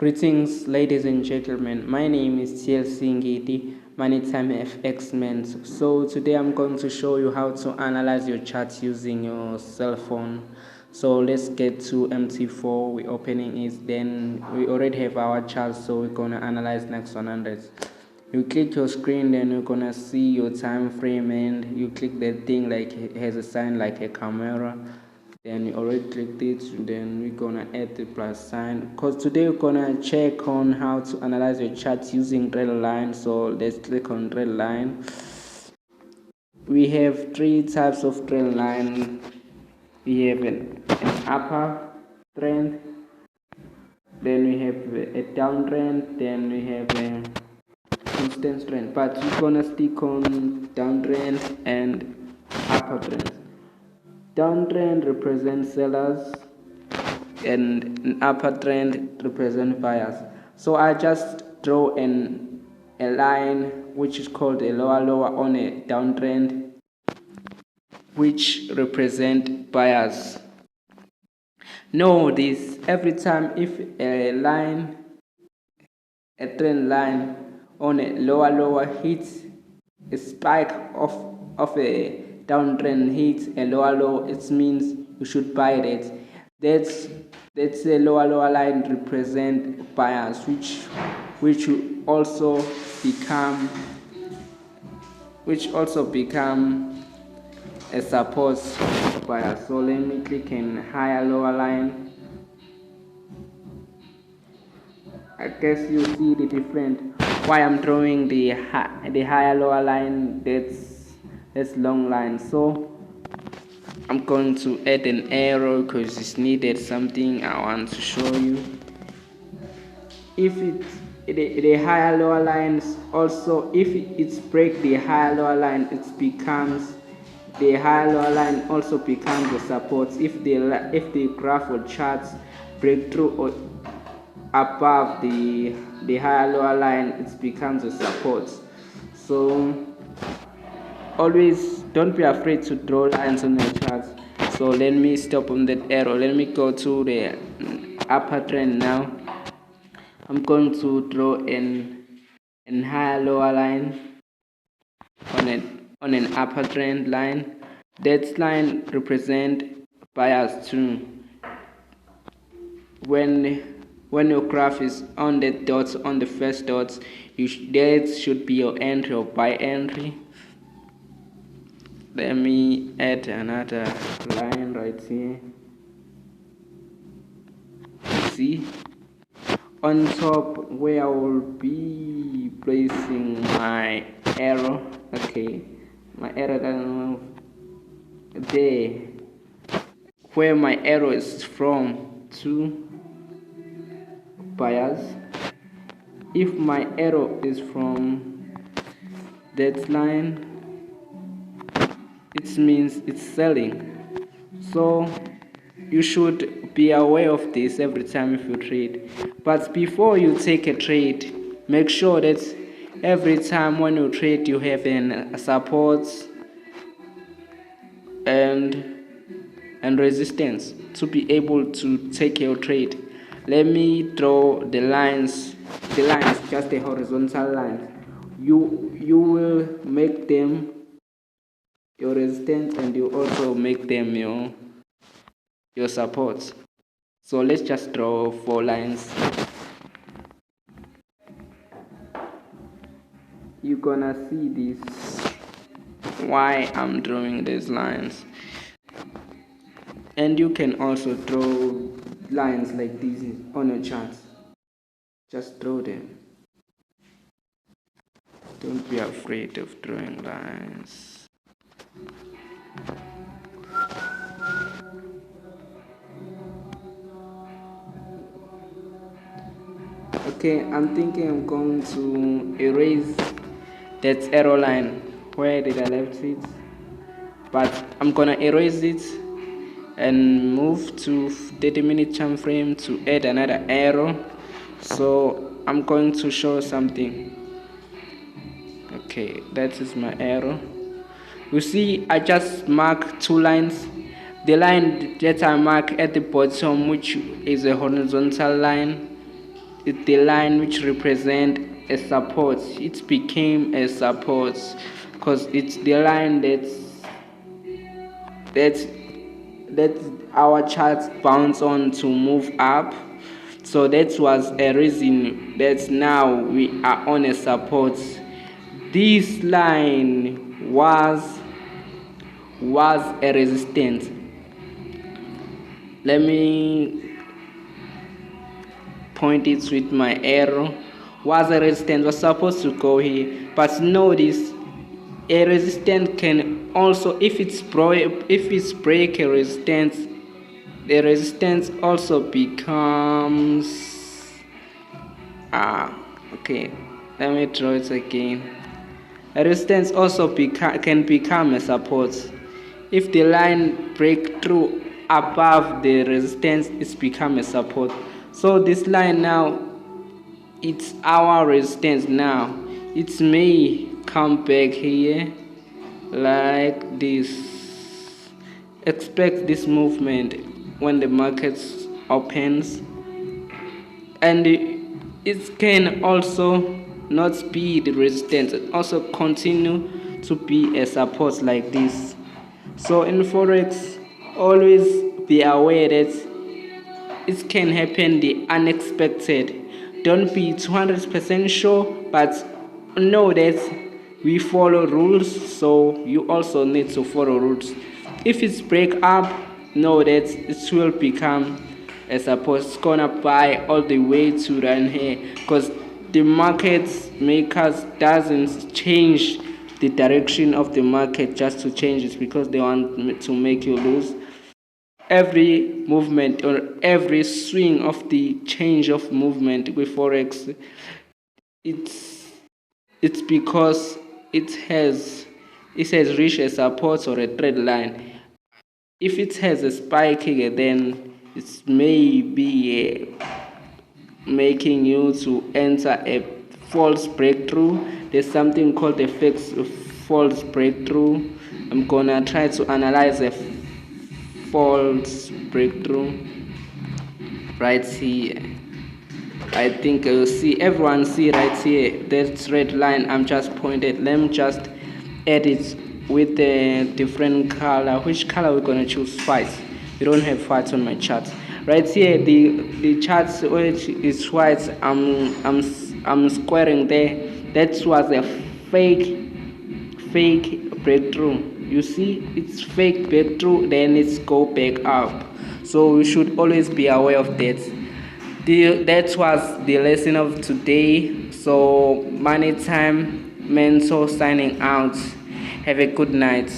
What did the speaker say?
Greetings, ladies and gentlemen. My name is TL Singiti, Moneytime FX Man. So today I'm going to show you how to analyze your charts using your cell phone. So let's get to MT4. We're opening it. Then we already have our chart, so we're gonna analyze next 100. You click your screen, then you're gonna see your time frame, and you click that thing like it has a sign like a camera. Then you already clicked it, then we're gonna add the plus sign, because today we're gonna check on how to analyze your chart using trendline. So let's click on trendline. We have three types of trendline. We have an upper trend, then we have a downtrend, then we have a constant trend, but we're gonna stick on downtrend and upper trend. Downtrend represents sellers and an upper trend represents buyers. So I just draw a line which is called a lower on a downtrend, which represent buyers. Know this: every time if a trend line on a lower hits a spike of a downtrend, hits a low, it means you should buy it. That's a lower line represent buyers, which will also become a support buyer. So let me click in higher lower line. I guess you see the difference why I'm drawing the higher lower line. That's long line. So I'm going to add an arrow because it's needed something I want to show you. If the higher lower lines also, if it's break the higher lower line, the higher lower line also becomes the support. If the graph or charts break through or above the higher lower line, it becomes a support. So always don't be afraid to draw lines on your charts. So let me stop on that arrow. Let me go to the upper trend now. I'm going to draw an higher lower line on an upper trend line. That line represent buyers too. When your graph is on the dots, on the first dots, that should be your entry or buy entry. Let me add another line right here. See, on top where I will be placing my arrow. Okay, my arrow doesn't move. There, where my arrow is from to buyers. If my arrow is from that line, it means it's selling. So you should be aware of this every time if you trade. But before you take a trade, make sure that every time when you trade you have a support and resistance to be able to take your trade. Let me draw the lines, just the horizontal lines. You will make them your resistance, and you also make them your supports. So let's just draw 4 lines. You're gonna see this why I'm drawing these lines, and you can also draw lines like these on your charts. Just draw them. Don't be afraid of drawing lines. Okay, I'm thinking I'm going to erase that arrow line. Where did I left it? But I'm gonna erase it and move to 30-minute time frame to add another arrow. So I'm going to show something. Okay, that is my arrow. You see, I just mark 2 lines. The line that I mark at the bottom, which is a horizontal line, the line which represent a support. It became a support because it's the line that's that our charts bounce on to move up. So that was a reason that now we are on a support. This line was a resistance. Let me point it with my arrow. Was a resistance, was supposed to go here, but notice a resistance can also, if it's break a resistance, the resistance also becomes okay, let me draw it again. A resistance also can become a support. If the line break through above the resistance, it's become a support. So this line now, it's our resistance now. It may come back here like this. Expect this movement when the market opens, and it can also not be the resistance, it also continue to be a support like this. So in Forex, always be aware that it can happen the unexpected. Don't be 200% sure, but know that we follow rules, so you also need to follow rules. If it's break up, know that it will become a support. It's gonna buy all the way to run here, because the market makers doesn't change the direction of the market just to change it because they want to make you lose. Every movement or every swing of the change of movement with Forex, it's because it has reached a support or a trend line. If it has a spike here, then it may be making you to enter a false breakthrough. There's something called a fixed false breakthrough. I'm gonna try to analyze a false breakthrough right here. I think you'll see, everyone see right here, that red line I'm just pointed. Let me just add it with a different color. Which color we're gonna choose? White. We don't have white on my chart. Right here, the chart which is white, I'm squaring there. That was a fake breakthrough. You see, it's fake breakthrough, then it's go back up. So we should always be aware of that. That was the lesson of today. So money time mentor signing out. Have a good night.